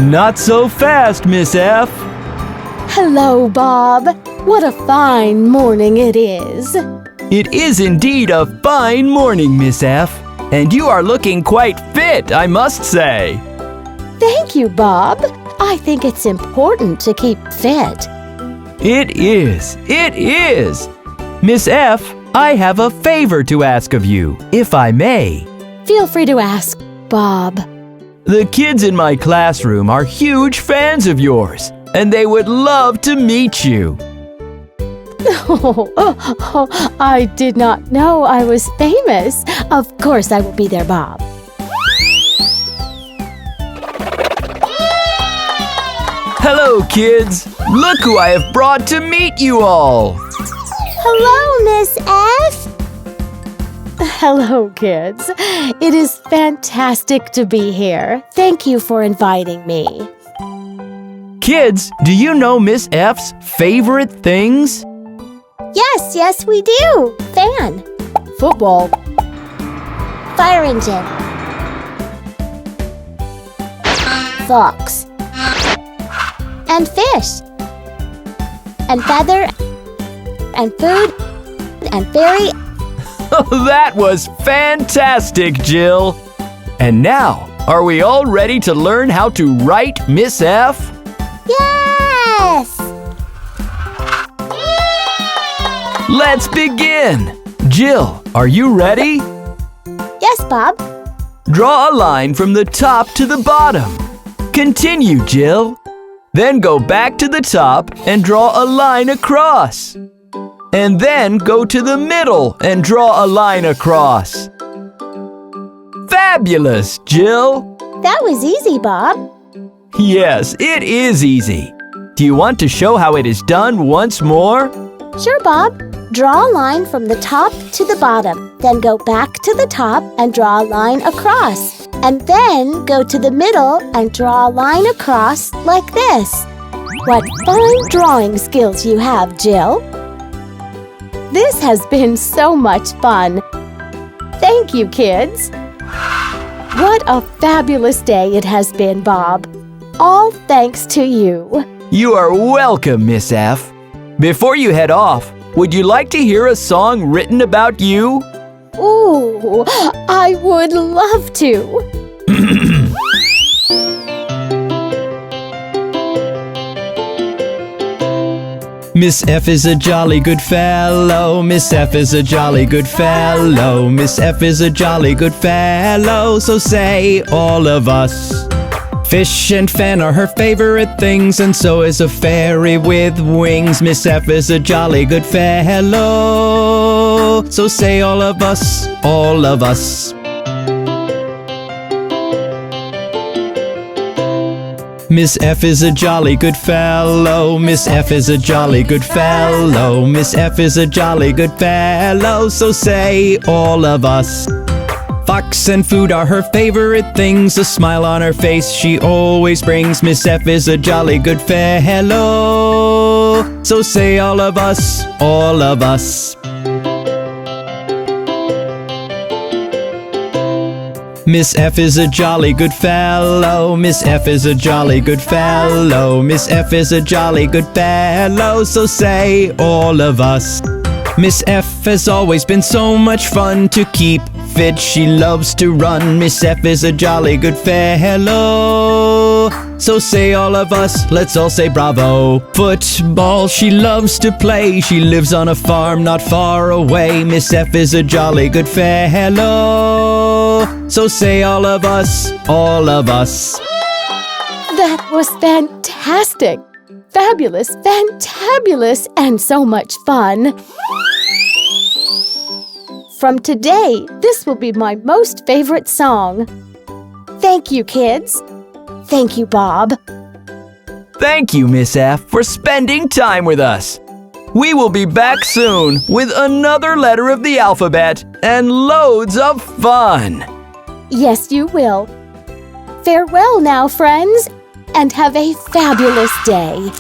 Not so fast, Miss F. Hello, Bob. What a fine morning it is. It is indeed a fine morning, Miss F. And you are looking quite fit, I must say. Thank you, Bob. I think it's important to keep fit. It is. It is. Miss F, I have a favor to ask of you, if I may. Feel free to ask, Bob. The kids in my classroom are huge fans of yours, and they would love to meet you. I did not know I was famous. Of course I will be there, Bob. Hello, kids. Look who I have brought to meet you all. Hello, Miss F. Hello, kids. It is fantastic to be here. Thank you for inviting me. Kids, do you know Miss F's favorite things? Yes, we do. Fan. Football. Fire engine. Fox. And fish. And feather. And food. And fairy. That was fantastic, Jill. And now, are we all ready to learn how to write Miss F? Yes! Let's begin. Jill, are you ready? Yes, Bob. Draw a line from the top to the bottom. Continue, Jill. Then go back to the top and draw a line across. And then go to the middle and draw a line across. Fabulous, Jill! That was easy, Bob. Yes, it is easy. Do you want to show how it is done once more? Sure, Bob. Draw a line from the top to the bottom. Then go back to the top and draw a line across. And then go to the middle and draw a line across like this. What fine drawing skills you have, Jill. This has been so much fun. Thank you, kids. What a fabulous day it has been, Bob. All thanks to you. You are welcome, Miss F. Before you head off, would you like to hear a song written about you? Ooh, I would love to. Miss F is a jolly good fellow. Miss F is a jolly good fellow. Miss F is a jolly good fellow. So say all of us. Fish and fan are her favorite things, and so is a fairy with wings. Miss F is a jolly good fellow. So say all of us, all of us. Miss F is a jolly good fellow. Miss F is a jolly good fellow. Miss F is a jolly good fellow. So say all of us. Fox and food are her favorite things. A smile on her face she always brings. Miss F is a jolly good fellow. So say all of us, all of us. Miss F is a jolly good fellow. Miss F is a jolly good fellow. Miss F is a jolly good fellow. So say all of us. Miss F has always been so much fun to keep fit. She loves to run. Miss F is a jolly good fellow. So say all of us, let's all say bravo. Football she loves to play. She lives on a farm not far away. Miss F is a jolly good fellow. So say all of us, all of us. That was fantastic. Fabulous, fantabulous, and so much fun. From today, this will be my most favorite song. Thank you, kids. Thank you, Bob. Thank you, Miss F, for spending time with us. We will be back soon with another letter of the alphabet and loads of fun. Yes, you will. Farewell now, friends, and have a fabulous day.